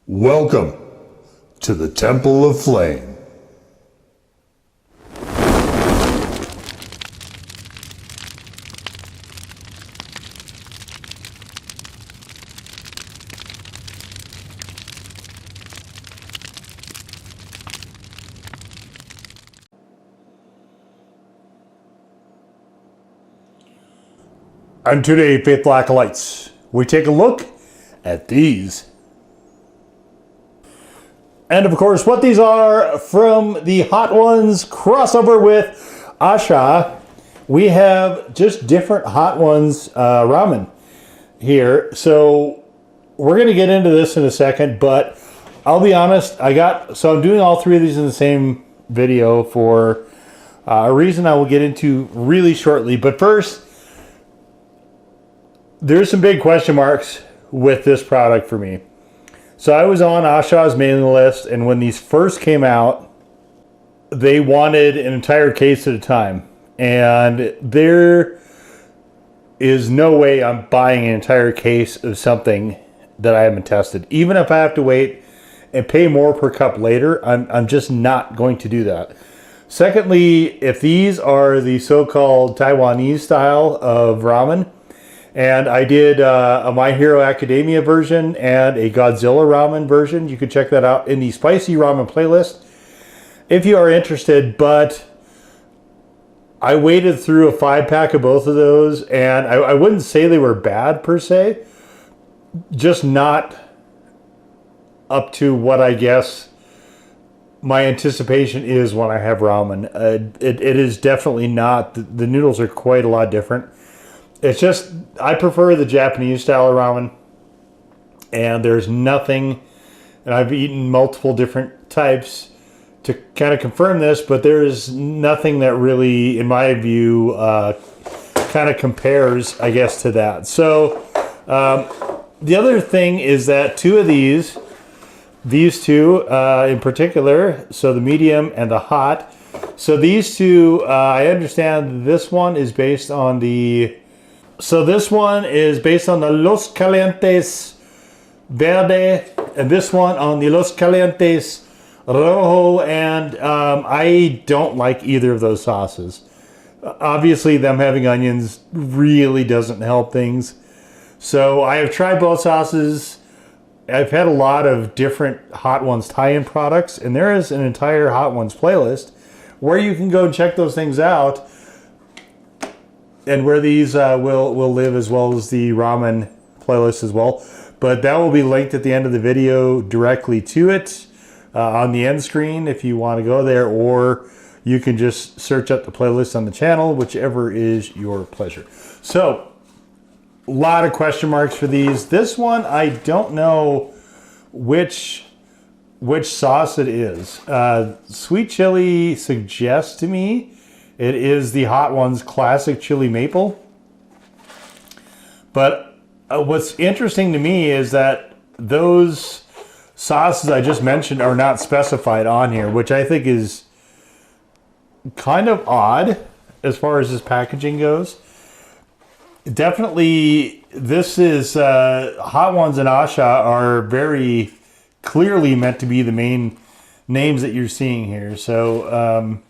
Welcome to the Temple of Flame. And today, Faithful Acolytes, we take a look at these. And of course, what these are from the Hot Ones crossover with A-Sha. We have just different Hot Ones ramen here. So we're going to get into this in a second, but I'll be honest, I'm doing all three of these in the same video for a reason I will get into really shortly. But first, there's some big question marks with this product for me. So I was on A-Sha's mailing list, and when these first came out, they wanted an entire case at a time. And there is no way I'm buying an entire case of something that I haven't tested. Even if I have to wait and pay more per cup later, I'm just not going to do that. Secondly, if these are the so-called Taiwanese style of ramen, and I did a My Hero Academia version and a Godzilla ramen version. You can check that out in the Spicy Ramen playlist if you are interested. But I waded through a 5-pack of both of those, and I wouldn't say they were bad per se. Just not up to what I guess my anticipation is when I have ramen. It is definitely not. The noodles are quite a lot different. It's just, I prefer the Japanese style of ramen, and there's nothing, and I've eaten multiple different types to kind of confirm this, but there is nothing that really, in my view, kind of compares, I guess, to that. So, the other thing is that two of these two in particular, so the medium and the hot, so these two, I understand this one is based on the... So this one is based on the Los Calientes Verde, and this one on the Los Calientes Rojo, and I don't like either of those sauces. Obviously, them having onions really doesn't help things. So I have tried both sauces. I've had a lot of different Hot Ones tie-in products, and there is an entire Hot Ones playlist where you can go and check those things out, and where these will live, as well as the ramen playlist as well. But that will be linked at the end of the video directly to it on the end screen if you want to go there, or you can just search up the playlist on the channel, whichever is your pleasure. So, a lot of question marks for these. This one, I don't know which sauce it is. Sweet chili suggests to me it is the Hot Ones classic chili maple. But what's interesting to me is that those sauces I just mentioned are not specified on here, which I think is kind of odd as far as this packaging goes. Definitely, this is Hot Ones and A-Sha are very clearly meant to be the main names that you're seeing here. So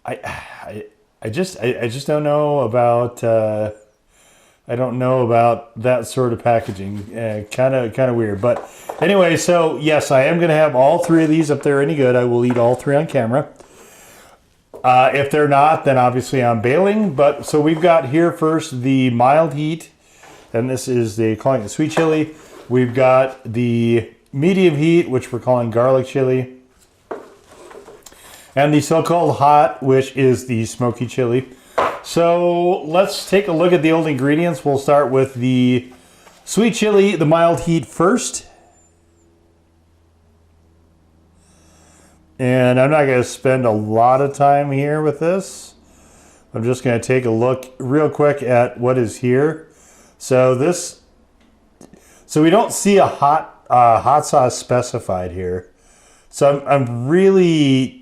I just don't know about I don't know about that sort of packaging. Kind of weird. But anyway, so yes, I am going to have all three of these. If they're any good, I will eat all three on camera. If they're not, then obviously I'm bailing. But so we've got here first the mild heat, and this is calling it sweet chili. We've got the medium heat, which we're calling garlic chili, and the so-called hot, which is the smoky chili. So let's take a look at the old ingredients. We'll start with the sweet chili, the mild heat first. And I'm not going to spend a lot of time here with this. I'm just going to take a look real quick at what is here. So we don't see a hot sauce specified here. So I'm really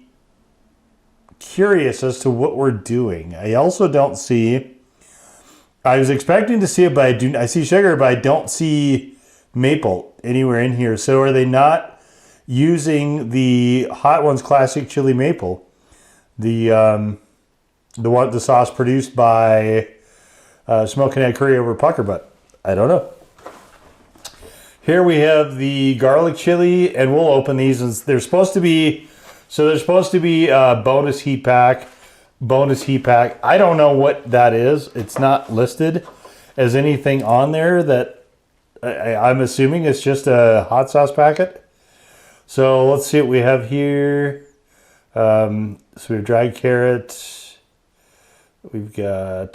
curious as to what we're doing. I also don't see, I was expecting to see it, but I see sugar, but I don't see maple anywhere in here. So are they not using the Hot Ones Classic Chili Maple? The sauce produced by Smoky and Curry over Pucker Butt. I don't know. Here we have the garlic chili, and we'll open these. And they're supposed to be, bonus heat pack. I don't know what that is. It's not listed as anything on there. That I'm assuming it's just a hot sauce packet. So let's see what we have here. So we have dried carrot. We've got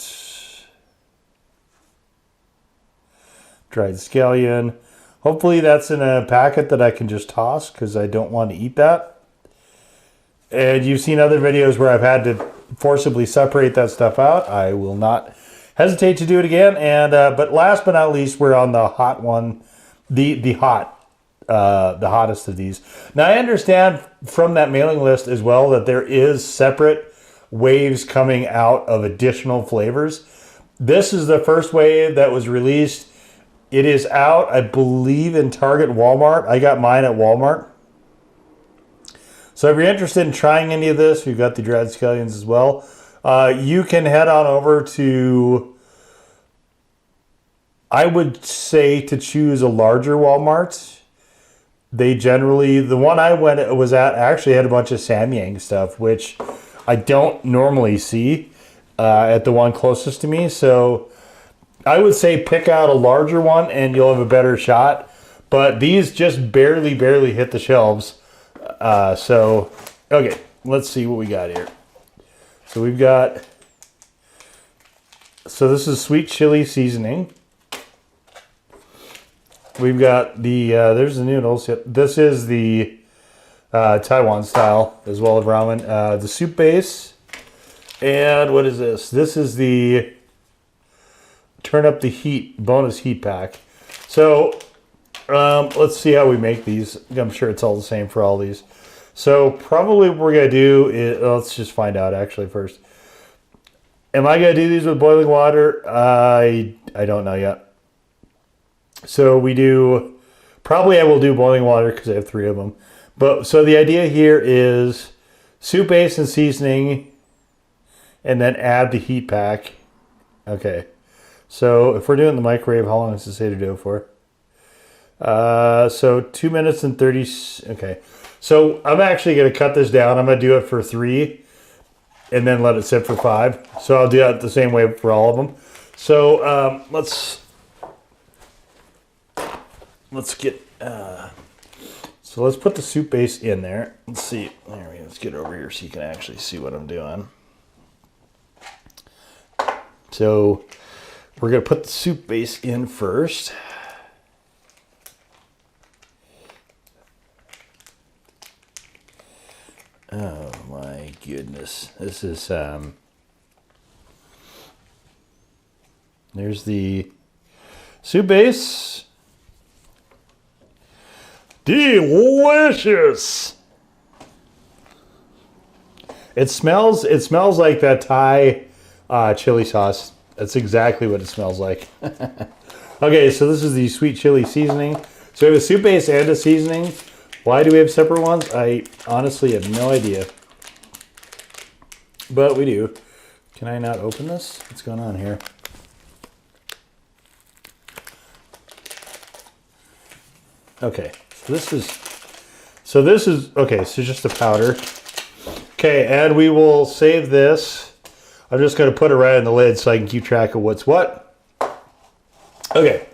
dried scallion. Hopefully that's in a packet that I can just toss because I don't want to eat that. And you've seen other videos where I've had to forcibly separate that stuff out. I will not hesitate to do it again. And but last but not least, we're on the hot one, the hottest of these. Now I understand from that mailing list as well that there is separate waves coming out of additional flavors. This is the first wave that was released. It is out, I believe, in Target, Walmart. I got mine at Walmart. So if you're interested in trying any of this, we've got the dried scallions as well. You can head on over to, I would say to choose a larger Walmart. They generally, the one I was at actually had a bunch of Samyang stuff, which I don't normally see at the one closest to me. So I would say pick out a larger one and you'll have a better shot. But these just barely hit the shelves. So, okay, let's see what we got here. So we've got, so this is sweet chili seasoning. We've got the, there's the noodles. Yep. This is the Taiwan style as well as ramen. The soup base. And what is this? This is the turn up the heat bonus heat pack. So let's see how we make these. I'm sure it's all the same for all these. So probably what we're going to do is, let's just find out actually first. Am I going to do these with boiling water? I don't know yet. So we do, probably I will do boiling water because I have 3 of them. But so the idea here is soup base and seasoning and then add the heat pack. Okay. So if we're doing the microwave, how long does it say to do it for? So 2 minutes and 30. Okay. So I'm actually going to cut this down. I'm going to do it for 3 and then let it sit for 5. So I'll do that the same way for all of them. So let's get, so let's put the soup base in there. Let's see. There we go. Let's get over here so you can actually see what I'm doing. So we're going to put the soup base in first. Oh my goodness. This is, there's the soup base. Delicious. It smells like that Thai chili sauce. That's exactly what it smells like. Okay, so this is the sweet chili seasoning. So we have a soup base and a seasoning. Why do we have separate ones? I honestly have no idea. But we do. Can I not open this? What's going on here? Okay, so this is, okay, so just the powder. Okay, and we will save this. I'm just going to put it right in the lid so I can keep track of what's what. Okay,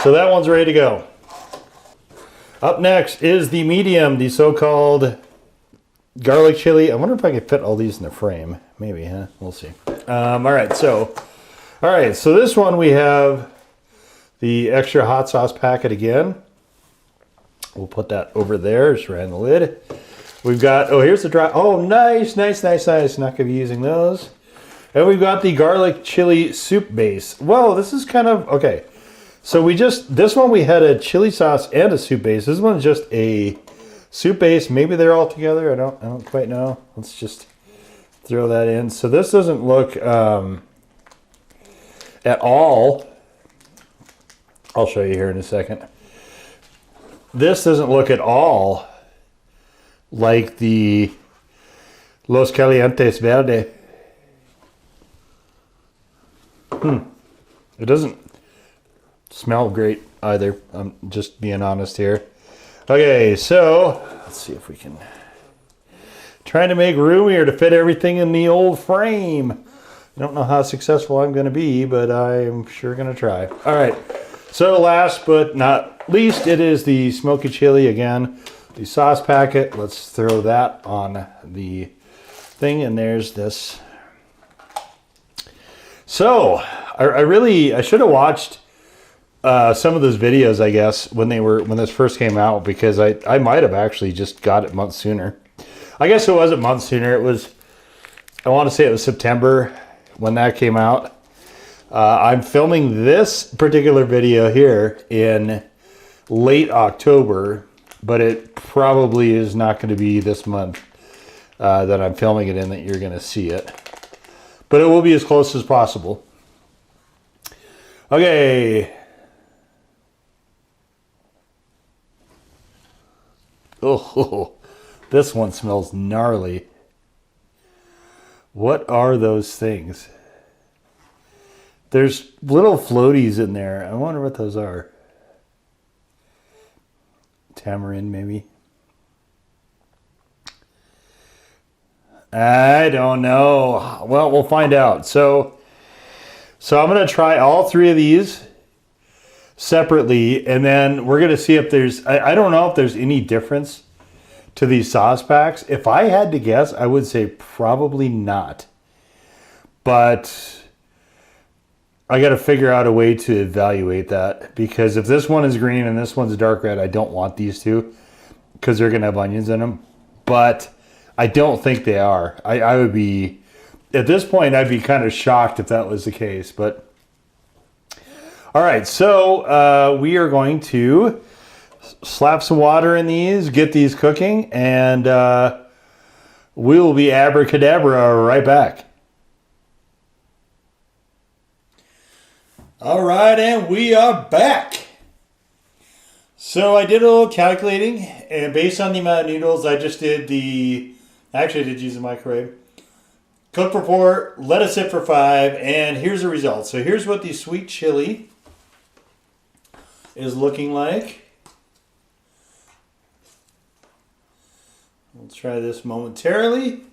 so that one's ready to go. Up next is the medium, the so-called garlic chili. I wonder if I can fit all these in the frame. Maybe, huh? We'll see. All right, so this one we have the extra hot sauce packet again. We'll put that over there, just right in the lid. We've got, oh, here's the dry, oh, nice. Not going to be using those. And we've got the garlic chili soup base. Whoa, this is kind of, okay. So this one we had a chili sauce and a soup base. This one's just a soup base. Maybe they're all together. I don't quite know. Let's just throw that in. So this doesn't look at all. I'll show you here in a second. this doesn't look at all like the Los Calientes Verde. It doesn't smell great either. I'm just being honest here. Okay, so let's see if we can try to make room here to fit everything in the old frame. I don't know how successful I'm going to be, but I'm sure going to try. All right, so last but not least, it is the Smoky Chili again. The sauce packet. Let's throw that on the thing, and there's this. So I should have watched some of those videos, I guess, when this first came out, because I might have actually just got it months sooner. I guess it wasn't months sooner. It was, I want to say it was September when that came out. I'm filming this particular video here in late October, but it probably is not going to be this month that I'm filming it in that you're going to see it. But it will be as close as possible. Okay. Oh, this one smells gnarly. What are those things? There's little floaties in there. I wonder what those are. Tamarind, maybe? I don't know. Well, we'll find out. So I'm going to try all three of these separately, and then we're going to see if there's, I don't know if there's any difference to these sauce packs. If I had to guess, I would say probably not. But I got to figure out a way to evaluate that, because if this one is green and this one's dark red, I don't want these two because they're going to have onions in them. But I don't think they are. I would be, at this point, I'd be kind of shocked if that was the case. But all right, so we are going to slap some water in these, get these cooking, and we will be abracadabra right back. All right, and we are back. So I did a little calculating, and based on the amount of noodles, I just did actually I did use the microwave. Cook for 4, let it sit for 5, and here's the result. So here's what the sweet chili is looking like. We'll try this momentarily.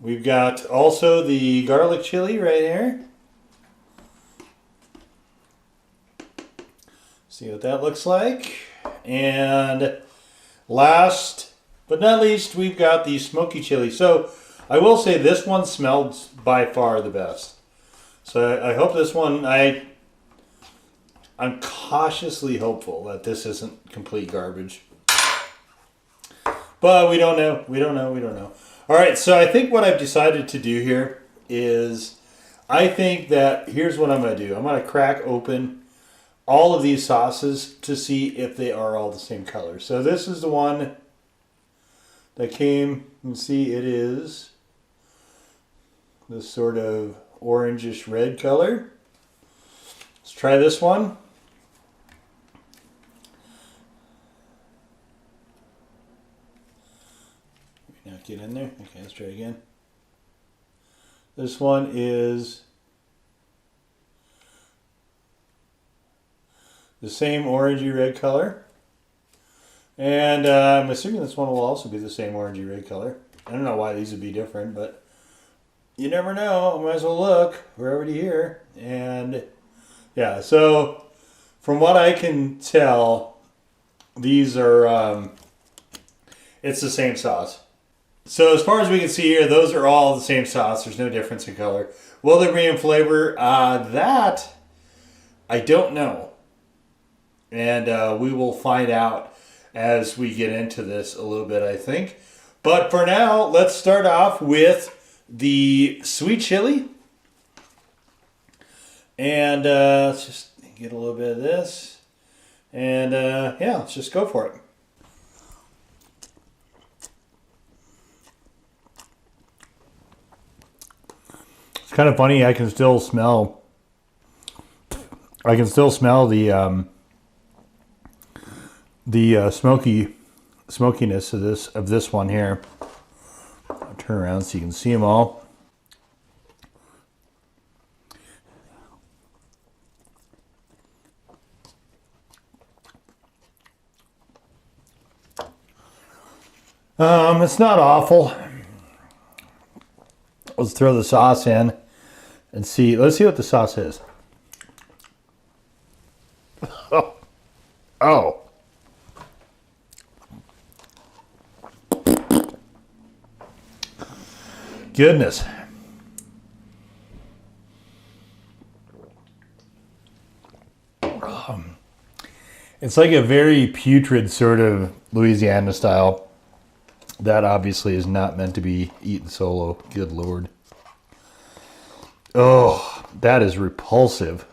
We've got also the garlic chili right here. See what that looks like. And last but not least, we've got the smoky chili. So I will say this one smelled by far the best. So I hope this one, I'm cautiously hopeful that this isn't complete garbage. But we don't know. We don't know. All right, so I think what I've decided to do here is, I think that here's what I'm going to do. I'm going to crack open all of these sauces to see if they are all the same color. So this is the one that came, you can see it is this sort of orangish red color. Let's try this one. Not get in there. Okay, let's try again. This one is the same orangey red color. And I'm assuming this one will also be the same orangey red color. I don't know why these would be different, but you never know. I might as well look. We're already here. And yeah, so from what I can tell, these are, it's the same sauce. So as far as we can see here, those are all the same sauce. There's no difference in color. Will there be in flavor? That I don't know. And we will find out as we get into this a little bit, I think. But for now, let's start off with the sweet chili. And let's just get a little bit of this. And yeah, let's just go for it. It's kind of funny, I can still smell the the smokiness of this one here. I'll turn around so you can see them all. It's not awful. Let's throw the sauce in and see. Let's see what the sauce is. Oh. Goodness. It's like a very putrid sort of Louisiana style. That obviously is not meant to be eaten solo. Good Lord. Oh, that is repulsive.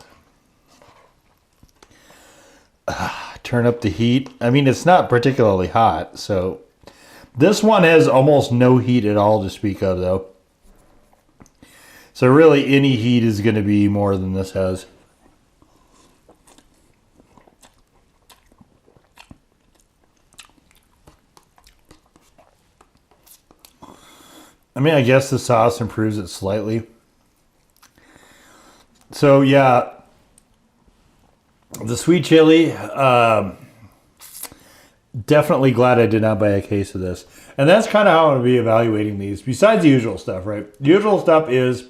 Turn up the heat. I mean, it's not particularly hot, so this one has almost no heat at all to speak of, though. So really, any heat is going to be more than this has. I mean, I guess the sauce improves it slightly. So yeah, the sweet chili, definitely glad I did not buy a case of this. And that's kind of how I'm going to be evaluating these, besides the usual stuff, right? The usual stuff is,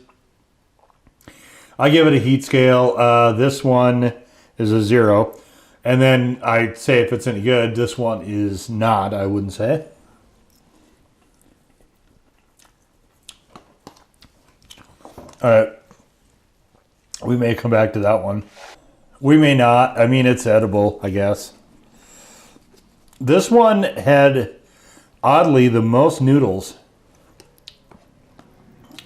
I give it a heat scale. This one is a 0. And then I'd say if it's any good, this one is not, I wouldn't say. All right. We may come back to that one. We may not. I mean, it's edible, I guess. This one had, oddly, the most noodles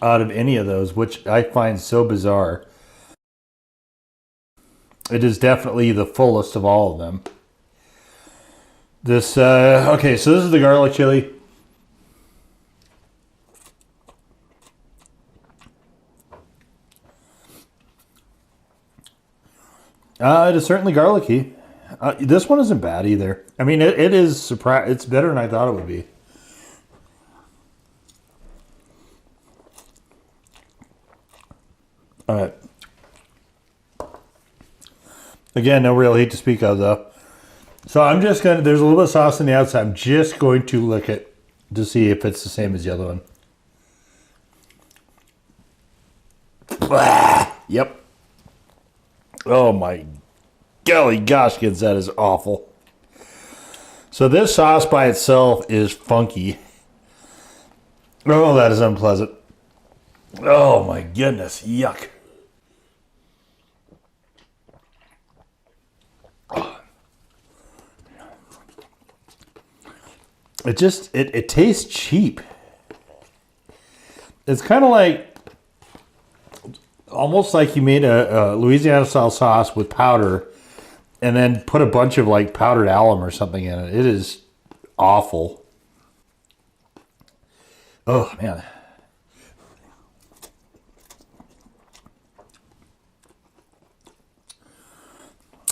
out of any of those, which I find so bizarre. It is definitely the fullest of all of them. This, okay, so this is the garlic chili. It is certainly garlicky. This one isn't bad either. I mean, it is it's better than I thought it would be. All right. Again, no real heat to speak of, though. So I'm just going to, there's a little bit of sauce on the outside. I'm just going to lick it to see if it's the same as the other one. Yep. Oh my golly goshkins, that is awful. So this sauce by itself is funky. Oh, that is unpleasant. Oh my goodness, yuck. It tastes cheap. It's kind of like, almost like you made a Louisiana style sauce with powder and then put a bunch of like powdered alum or something in it. It is awful. Oh man.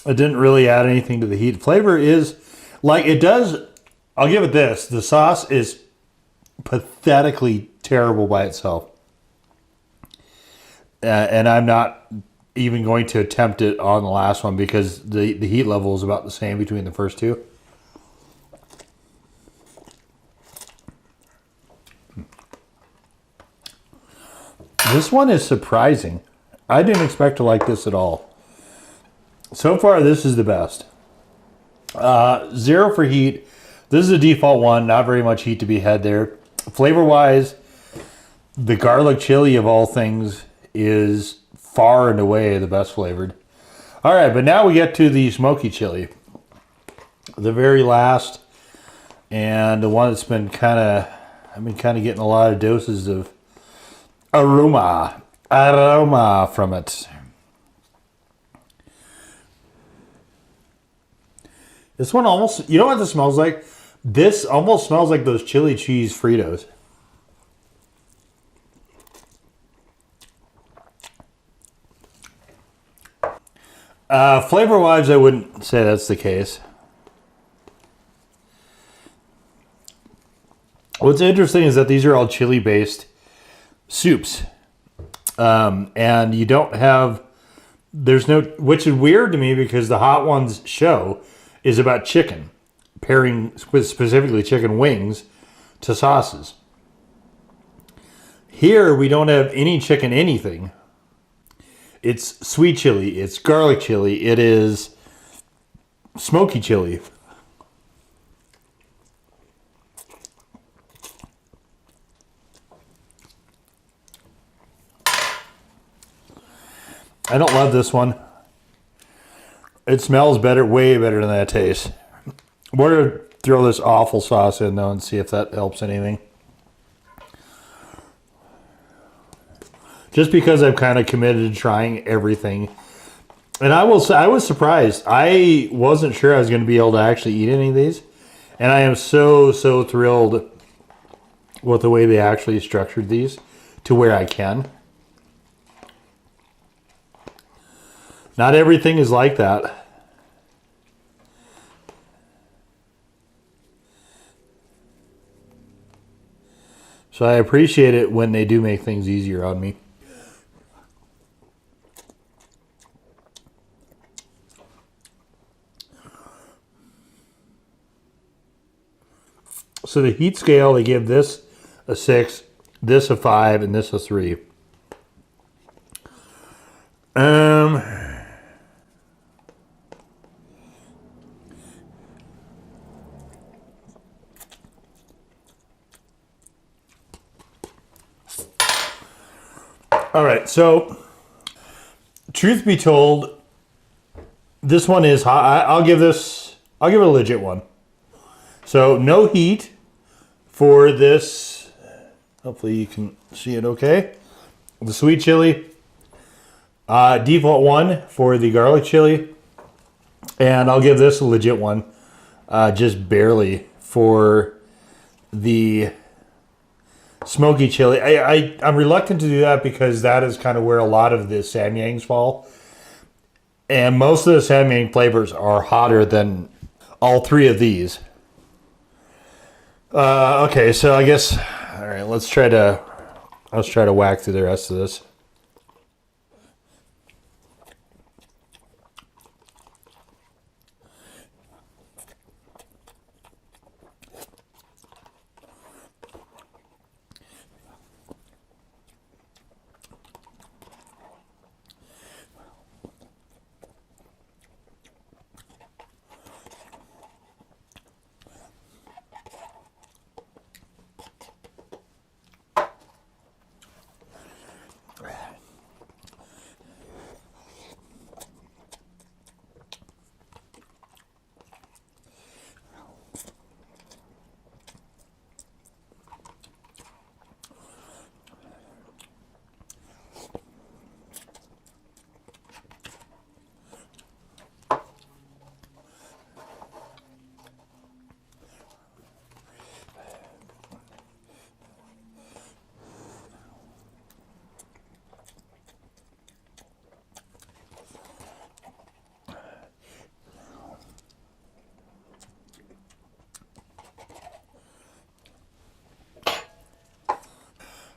It didn't really add anything to the heat. Flavor is like it does. I'll give it this. The sauce is pathetically terrible by itself. And I'm not even going to attempt it on the last one because the heat level is about the same between the first two. This one is surprising. I didn't expect to like this at all. So far, this is the best. 0 for heat. This is a default one. Not very much heat to be had there. Flavor-wise, the garlic chili of all things is far and away the best flavored. All right, but now we get to the smoky chili. The very last, and the one that's been I've been kind of getting a lot of doses of aroma from it. This one almost, you know what this smells like? This almost smells like those chili cheese Fritos. Flavor-wise, I wouldn't say that's the case. What's interesting is that these are all chili-based soups. And you don't have, there's no, which is weird to me because the Hot Ones show is about chicken, pairing with specifically chicken wings to sauces. Here, we don't have any chicken anything. It's sweet chili, it's garlic chili, it is smoky chili. I don't love this one. It smells better, way better than that tastes. We're going to throw this awful sauce in though and see if that helps anything. Just because I've kind of committed to trying everything. And I will say, I was surprised. I wasn't sure I was going to be able to actually eat any of these. And I am so thrilled with the way they actually structured these to where I can. Not everything is like that. So I appreciate it when they do make things easier on me. So the heat scale, they give this a 6, this a 5, and this a 3. All right, so truth be told, this one is hot. I'll give it a legit one. So no heat for this. Hopefully you can see it okay. The sweet chili. Default 1 for the garlic chili. And I'll give this a legit one. Just barely for the smoky chili. I'm reluctant to do that because that is kind of where a lot of the Samyangs fall. And most of the Samyang flavors are hotter than all three of these. Okay, so I guess, all right, let's try to whack through the rest of this.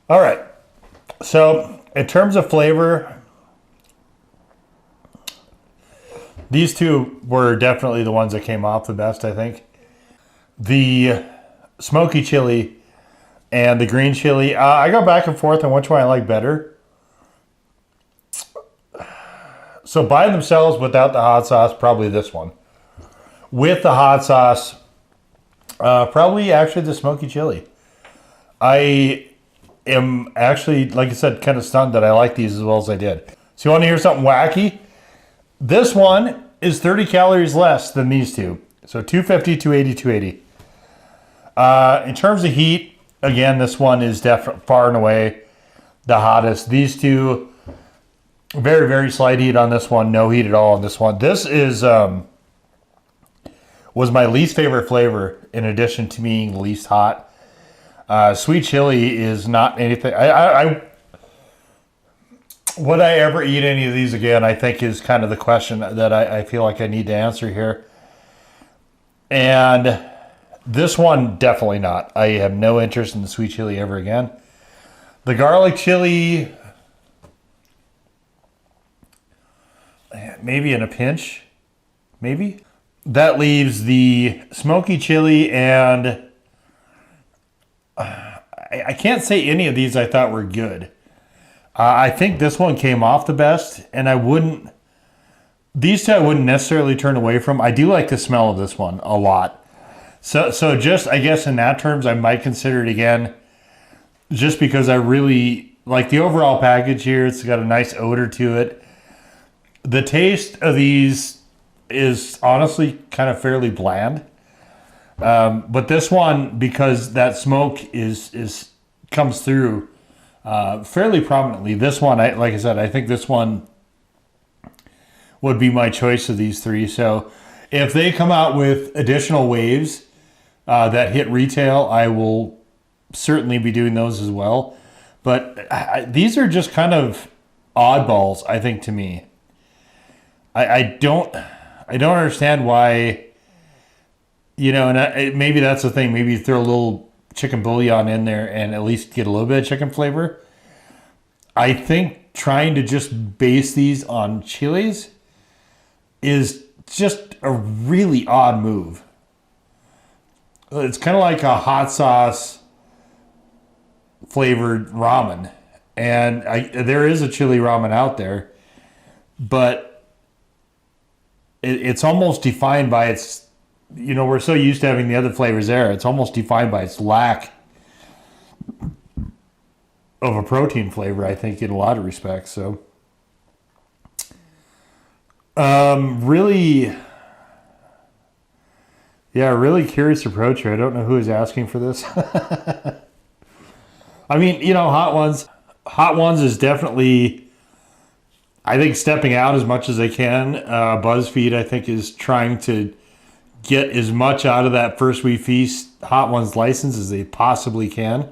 All right, so in terms of flavor, these two were definitely the ones that came off the best, I think. The smoky chili and the green chili, I go back and forth on which one I like better. So by themselves, without the hot sauce, probably this one. With the hot sauce, probably actually the smoky chili. I am actually, like I said, kind of stunned that I like these as well as I did. So you want to hear something wacky? This one is 30 calories less than these two. So 250, 280, 280. In terms of heat, again, this one is definitely far and away the hottest. These two, very, very slight heat on this one. No heat at all on this one. This is was my least favorite flavor in addition to being least hot. Sweet chili is not anything. Would I ever eat any of these again? I think is kind of the question that I feel like I need to answer here. And This one, definitely not. I have no interest in the sweet chili ever again. The garlic chili, maybe in a pinch, maybe. That leaves the smoky chili, and I can't say any of these I thought were good. I think this one came off the best, and these two I wouldn't necessarily turn away from. I do like the smell of this one a lot. So just, I guess in that terms, I might consider it again, just because I really like the overall package here. It's got a nice odor to it. The taste of these is honestly kind of fairly bland. But this one, because that smoke comes through fairly prominently. This one, like I said, I think this one would be my choice of these three. So if they come out with additional waves that hit retail, I will certainly be doing those as well. But these are just kind of oddballs, I think, to me. I don't understand why, and maybe that's the thing. Maybe you throw a little chicken bouillon in there and at least get a little bit of chicken flavor. I think trying to just base these on chilies is just a really odd move. It's kind of like a hot sauce flavored ramen. And there is a chili ramen out there, but it's almost defined by its, we're so used to having the other flavors there. It's almost defined by its lack of a protein flavor, I think, in a lot of respects. So, really curious approach here. I don't know who is asking for this. I mean, Hot Ones is definitely, I think, stepping out as much as they can. BuzzFeed, I think, is trying to get as much out of that First We Feast Hot Ones license as they possibly can.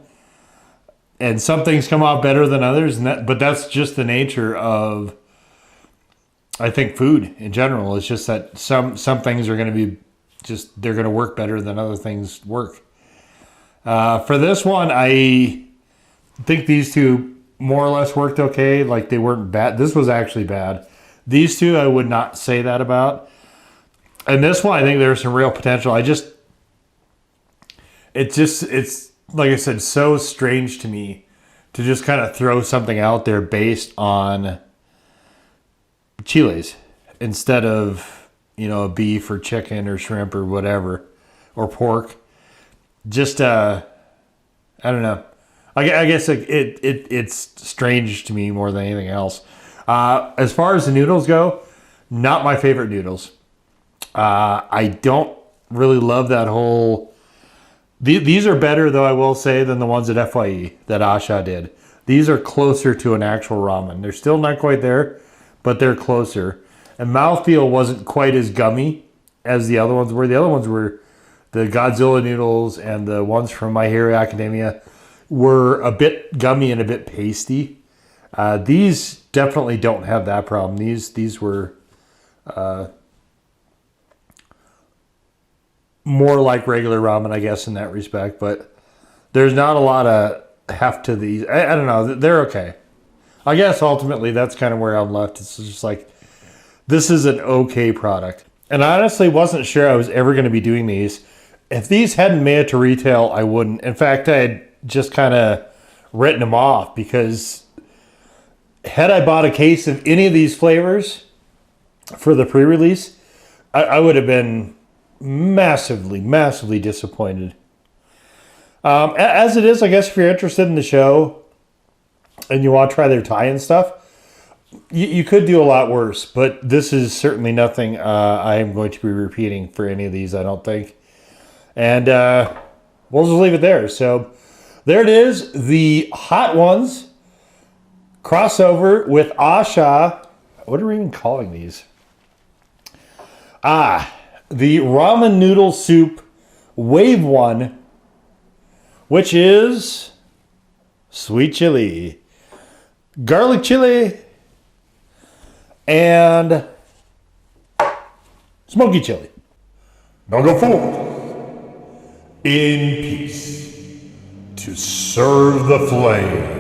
And some things come out better than others, but that's just the nature of, I think, food in general. It's just that some things are going to be they're going to work better than other things work. For this one, I think these two more or less worked okay. Like, they weren't bad. This was actually bad. These two, I would not say that about. And this one, I think there's some real potential. It's like I said, so strange to me to just kind of throw something out there based on chiles instead of, beef or chicken or shrimp or whatever, or pork. Just, I don't know. I guess it's strange to me more than anything else. As far as the noodles go, not my favorite noodles. I don't really love that whole... These are better, though, I will say, than the ones at FYE that A-Sha did. These are closer to an actual ramen. They're still not quite there, but they're closer. And mouthfeel wasn't quite as gummy as the other ones were. The other ones were the Godzilla noodles, and the ones from My Hero Academia were a bit gummy and a bit pasty. These definitely don't have that problem. These were more like regular ramen, I guess, in that respect. But there's not a lot of heft to these. I don't know. They're okay. I guess ultimately that's kind of where I'm left. It's just like, this is an okay product. And I honestly wasn't sure I was ever going to be doing these. If these hadn't made it to retail, I wouldn't. In fact, I had just kind of written them off, because had I bought a case of any of these flavors for the pre-release, I would have been massively, massively disappointed. As it is, I guess if you're interested in the show and you want to try their tie-in stuff, you could do a lot worse, but this is certainly nothing I am going to be repeating for any of these, I don't think. And we'll just leave it there. So there it is, the Hot Ones crossover with A-Sha. What are we even calling these? The ramen noodle soup wave 1, which is sweet chili, garlic chili, and smoky chili. Now go forward. in peace to serve the flame.